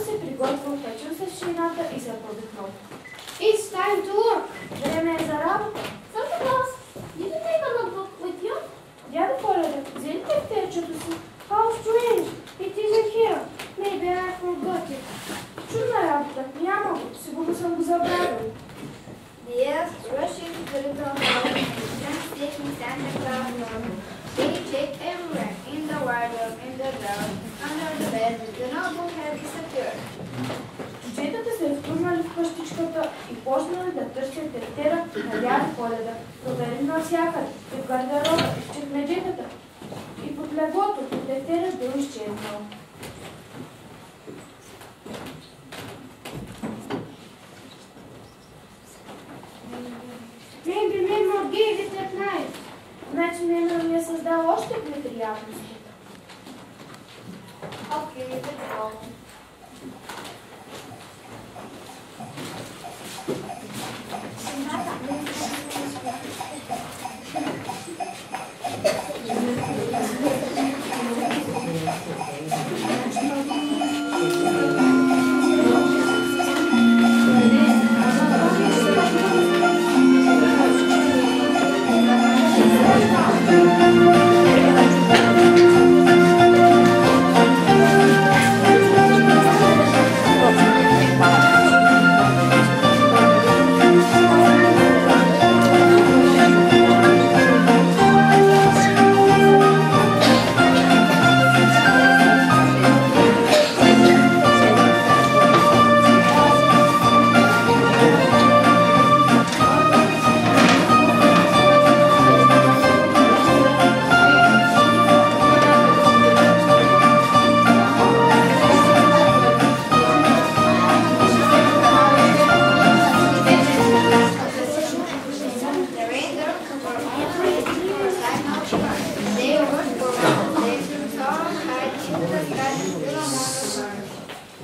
се приготвил, качил се в шината и се повикнал. It's time to work. Време е за работа. Santa Claus, did you take a notebook with you? Дядо Коледа, взе ли тефтерчето си? How strange! It isn't here. Maybe I forgot it. Чудна работа. Няма го. Сигурно съм го забравил. The elves rushed into the little house and began taking Santa Claus notebook. They checked everywhere, in the wardrobe, in the drawer, under the bed. The notebook had disappeared. Чудетата се втурнали в къщичката и почнали да търсят тефтера на дядо Коледа. Проверили навсякъде, и в гардероба, и в чекмеджетата, и под леглото, тефтерът бил изчезнал. Maybe Memo gave it at night. Значи Мемра ми е създал още неприятности. Okay, let's go.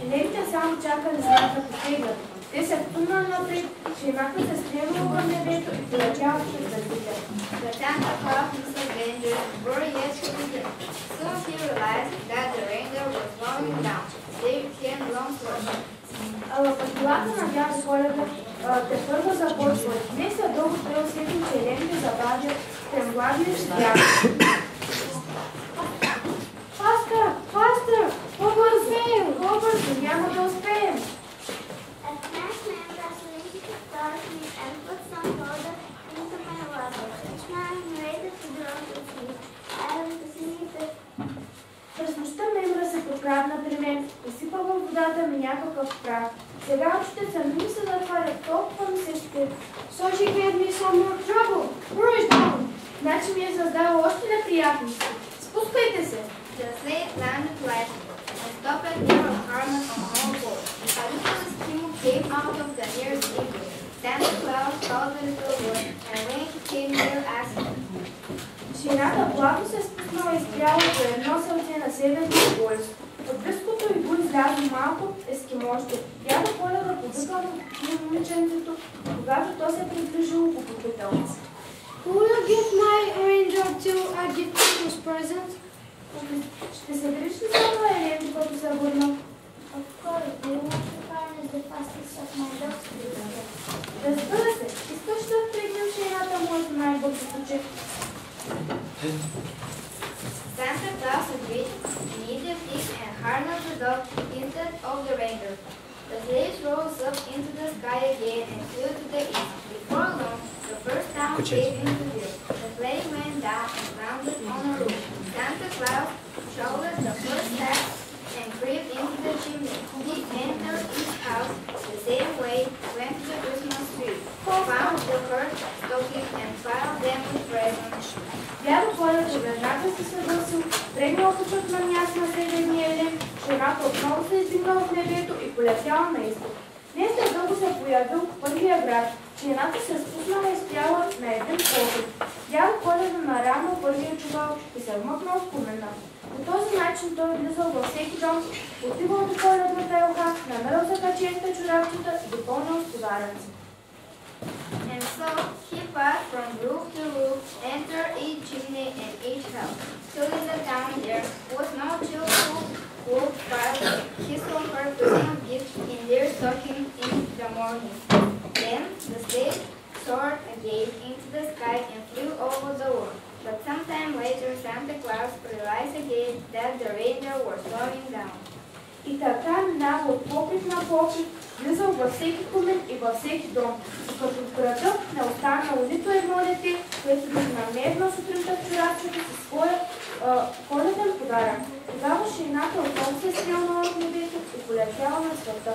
Елевите само чакали знака да потеглят. Те се втурнали напред, шината се стремила към небето и полетяла през дъждите. The Santa Claus Mr. Ranger were yet to begin. Soon he realized that the reindeer was slowing down. They came long slow. Пътилата на дядо Коледа те първо започва. Не след дълго той усети, че елевите забавят, стремглавили ще бягат. Faster! Faster! По-бързо! Няма да успеем! At last, Mem linked the stars and put some powder into my water. Each man waited to draw to sleep. I have to sleep it. През нощта Мемра се подкрадна при мен, изсипа във водата ми някакъв прах. Сега очите сами ми се затварят, толкова ми се ще. So she gave me some more trouble. Rush down. Значи ми е създало още неприятности. Спускайте се! The sled landed lightly and stopped near a harness on all fours. A little stream came out of the nearest igloo. Santa Claus saw the little boy, and when he came near, asked him, Шината плавно се спуснала и спряла по едно селце на Северния полюс. От близкото иглу излязло малко ескимошче. Дядо Коледа повикал на момиченцето, когато то се приближило, го попитал. Will you give my ranger to a gift Christmas present? Ще се дриш ли само Елен, като се върна? Of course, do you want to harness the fastest of my dogs? Разбира се, искаш да впрегнем шината моето най-бързото че. Santa Claus agreed immediately and harnessed the dog instead of the reindeer. The slaves rose up into the sky again and flew to the east. Before long, the first town came into view. The plane went down and landed on a roof. Santa Claus shoveled the first sack and crept into the chimney. He entered each house the same way, went to the Christmas tree, found the first stocking and piled them with presents. Дядо Коледа веднага се съгласил, трегнал пътят на място на Северния Елен, шината отново се издигнала в небето и полетяла на изток. Не след дълго се появил първия град. Шината се спуснала и спряла на един поглед. Дядо Коледа наравнал първия чувал и се вмъкнал в комена. По този начин той влизал във всеки дом, отивал до коледната елха, намерил за качеста чорапчета и допълнил с подаръци. And so he passed from roof to roof, entered each chimney and each house, till in the town there was no child who would file his own purpose in their stockings in the morning. Then the sleigh soared again into the sky and flew over the world. But sometime later Santa Claus realized again that the reindeer were slowing down. И така минава от покрив на покрив, влизал във всеки кумен и във всеки дом, докато в града не останало нито едно дете, което да намерно сутринта в чорапчето със своя коледен подарък. Тогава шейната отново се стрелнала в небето и полетяла на света.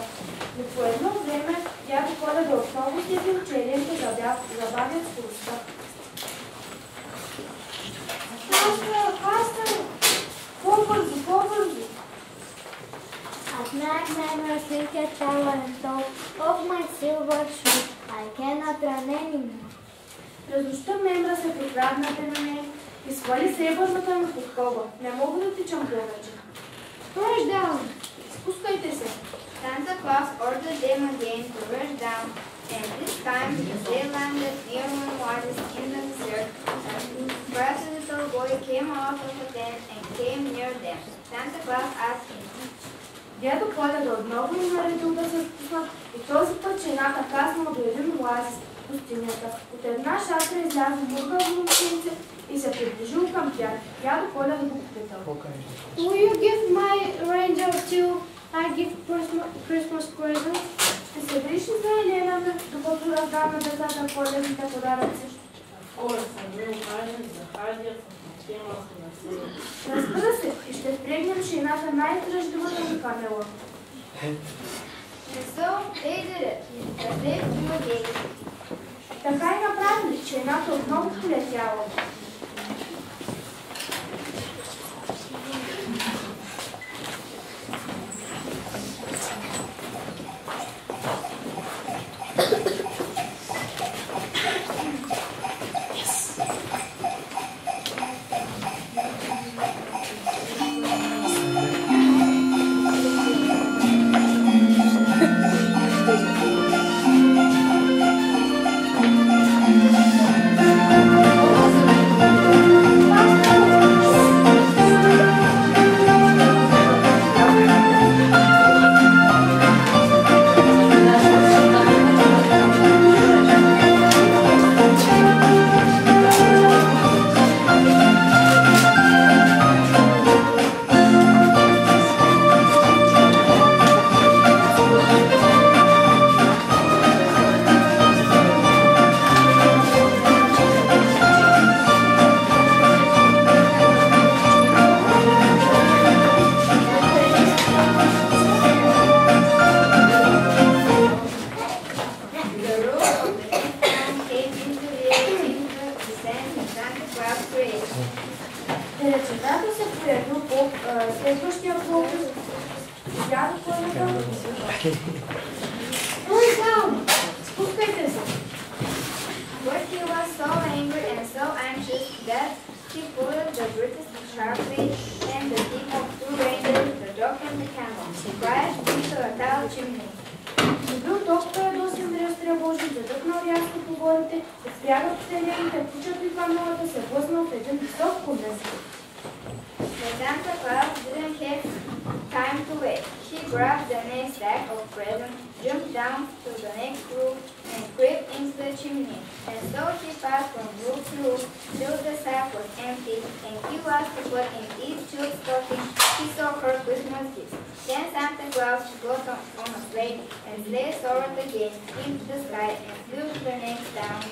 Но по едно време дядо Коледа отново следил, че елените забавят скоростта. Faster! По-бързо, по-бързо! At night, Mama Silke tower and thought of my silver shoe. I cannot run anymore. През нощта Мемра се прикрадна при мен и свали сребърната ми подкова. Не мога да тичам повече. Rush down. Спускайте се. Santa Claus ordered them again to rush down, and this time the sleigh landed near one oasis in the desert. A bright little boy came out of the tent and came near them. Santa Claus asked him, Дядо Коледа отново им наредил да се спуснат и този път жената каснала до един оазис в пустинята. От една шатра изляза мургал момченце и се приближил към тях. Дядо Коледа го попитал. Will you give my ranger till I give Christmas presents? Ще се грижи за Елена, докато раздам на децата коледните подаръци. Разбира се, и ще впрегнем шейната най-тръждивата ми камела. and so they did it. The sleigh flew again. Така и направили, шейната отново полетяла. Речетата се появил по следващия покрив. Дядо Коледа. Спускайте се. But he was so angry and so anxious that he pulled the greatest sharply and the tip of two reindeers, the dog and the camel, crashed into a tall chimney. Бил толкова ядосен и разтревожен, задъхнал рязко по горите, спрягат вселените, кучето и камелата се блъснал в един висок конец. But Santa Claus didn't have time to wait. He grabbed the next sack of presents, jumped down to the next roof, and crept into the chimney. And so he passed from roof to roof till the sack was empty, and he was to put in each child's stocking he saw her Christmas gifts. Then Santa Claus got on a sleigh, and sleigh soared again into the sky and flew to the next town.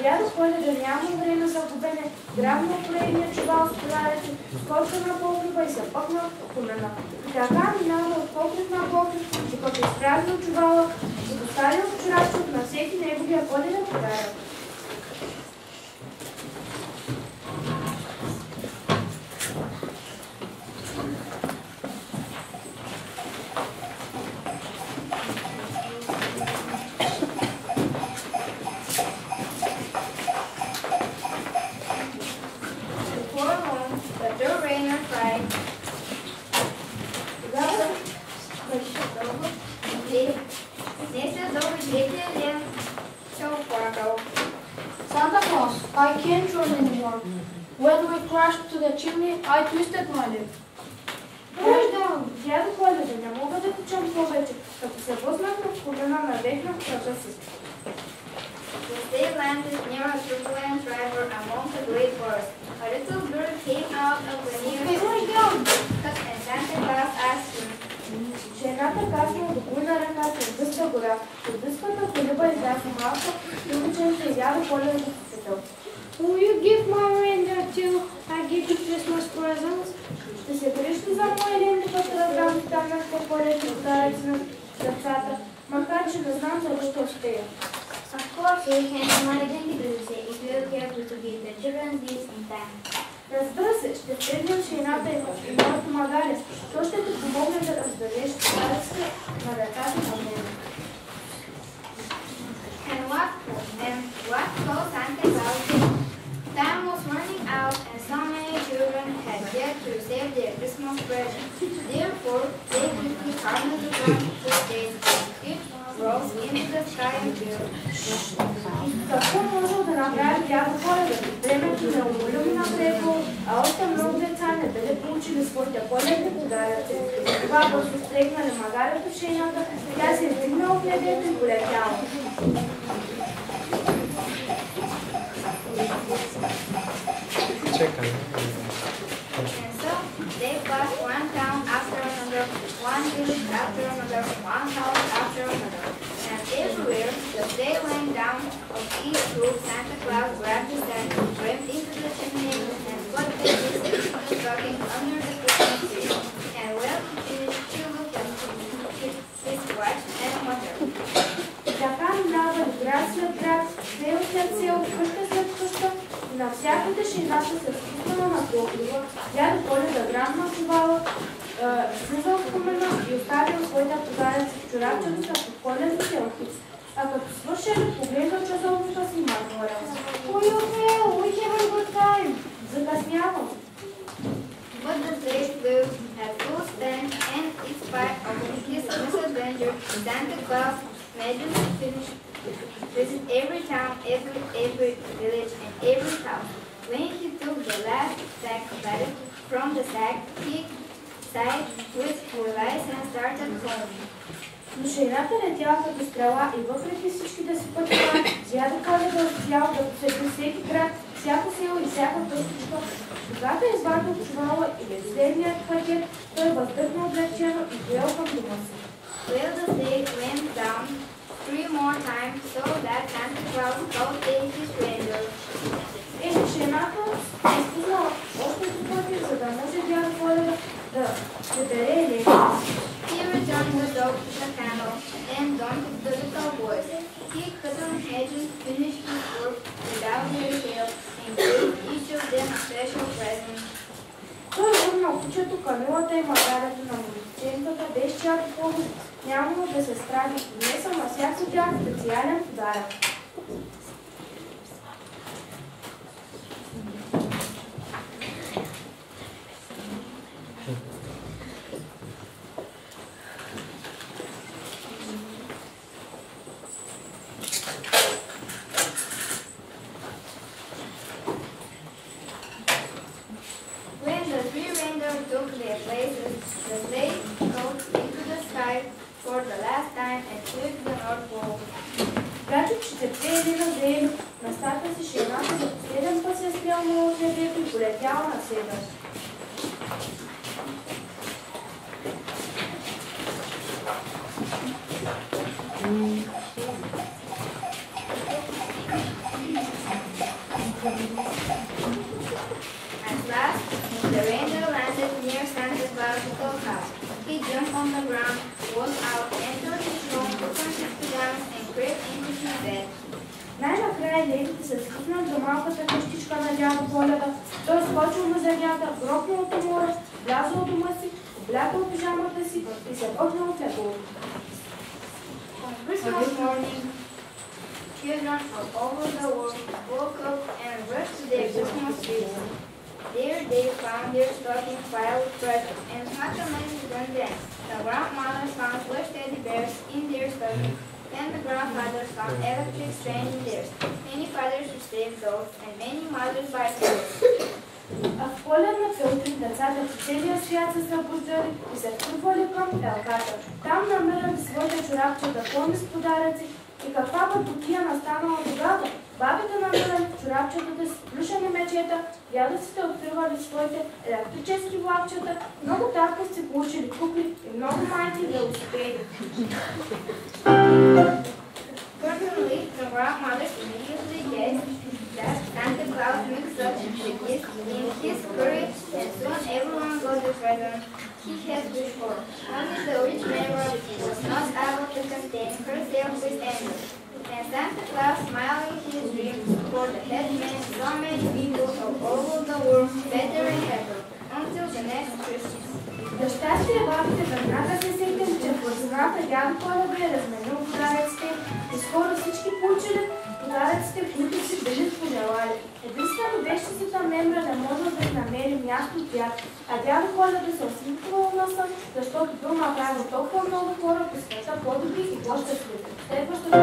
Дядо Коледа няма време за губене, грабна поредния чувал с подаръци, скочил на покрива и се пъкнал в комена. И така минава от покрив на покрив, докато изпразнил чувала и поставил в чорапчето на всеки неговия коледен подарък. Santa Claus, I can't run anymore. When we crashed to the chimney, I twisted my leg. Rush down! Дядо Коледа, не мога да тичам повече. се блъснахме в колена, навехнах кръга си. They landed near a turbulent river among the great forests. A little bird came out of the nearest and Santa Claus asked him, Жената каснала до буйна ръка към гъста гора. От дъската колиба изляза малко и момиченце изяда коледното светъл. Will you give my reindeer too? I give you Christmas presents. Ще се грижи за моя ринди, като раздам останахте коледни подаръци на децата, макар че не знам дали ще успея. Of course, we can imagine the music if you are careful to give the children this in time. Разбира се, ще встигнем шейната и моят помагалец. Той ще ти помогне да раздадеш подаръците на децата на мен. and what caused Santa Claus did? Time was running out and so many children had yet to receive their Christmas presents. Therefore, they quickly harnessed the ground to stage and rose into the sky and built. Какво може да направи дядо Коледа? Времето не умолим напредвало, а още много деца не били получили своите коледни подаръци. Това бързо стрегнали магарето в шейната, тя се вдигна от небето и полетяла. And so they passed one town after another, one village after another, one house after another. And everywhere the sleigh went down of each roof, Santa Claus grabbed his sack, climbed into the chimney, and put the little stocking under the Christmas tree. And when he finished, he looked at his watch and wondered. Така минавали град след град, село след село, къща след къща, и навсякъде шейната се спуснала на погледа. Дядо Коледа грандна чувала, слизал в камена и оставил своите подаръци в чорапчето са под коледните елки. А като свършили, погледна часовника си и марморил. Will you fail? We have a good time. Закъснявам. But the sleigh flew at full speed, and in spite of his misadventure, Santa Claus managed to visit every town, every village, and every house. When he took the last sack from the sack, he sighed with relief and started home. Но шейната летяла като стрела и въпреки всичките си пътува, дядо Коледа успял да посети всеки град, всяко село и всяка къщичка. Когато е извадил чувала или следният пакет, той въздъхна облегчено и поел към дома си. Well, the sleigh went down 3 more times so that Santa Claus called his reindeer. Шейната е стигнала още три пъти, за да може дядо Коледа да прибере електро. He returned the dog to the kennel and donned the little boys. He couldn't imagine finish his work without their help and gave each of them a special present. Той върна кучето, камилата и магарето на момиченката, без чиято помощ нямало да се справи и внесъл на всяко тях специален подарък. When the three reindeer took their places, the sleigh rose into the sky for the last time and flew to the North Pole. Когато четирите заели местата си, шейната за последен път се стрелнала от небето и полетяла на север. At last, the reindeer landed near Santa Claus' little house. He jumped on the ground, walked out, entered his room, opened his pajamas, and crept into his bed. Най-накрая лелите се скъпнат до малката къщичка на дядо Коледа. Той скочил на земята, грохнал от умора, влязъл от дома си, облякал пижамата си и се върнал в леглото. On Christmas morning, children all over the world woke up and rushed to their Christmas trees. There they found their stockings filled with presents, and not amazing than them. The grandmothers found plush teddy bears in their stockings, and the grandfathers found electric trains in theirs. Many fathers received those, and many mothers bicycles. А в коледната утрин децата по целия свят се събуждали и се трупвали към елката. Там намирали своите чорапчета пълни с подаръци и каква бъркотия настанала тогава. Бабите намирали в чорапчетата си плюшени мечета, дядовците откривали своите електрически влакчета, много татковци получили кукли и много майки велосипеди. Fortunately, the grandmothers immediately guessed that Santa Claus mixed up the gifts in his hurry, and soon everyone got the present he had wished for. Only the rich neighbor was not able to contain herself with anger. And Santa Claus, smiling his dreams, for the headman so many people all over the world better and better, until the next Christmas. За щастие бабите веднага се сетят, че в страната дядо Коледа е разменил подаръците и скоро всички получили подаръците, които си били пожелали. Единствено вещицата мембра не можел да намери място от тях, а дядо Коледа се усмихвал носа, защото бил направил толкова много хора по света по-добри и по-щастливи. Следващото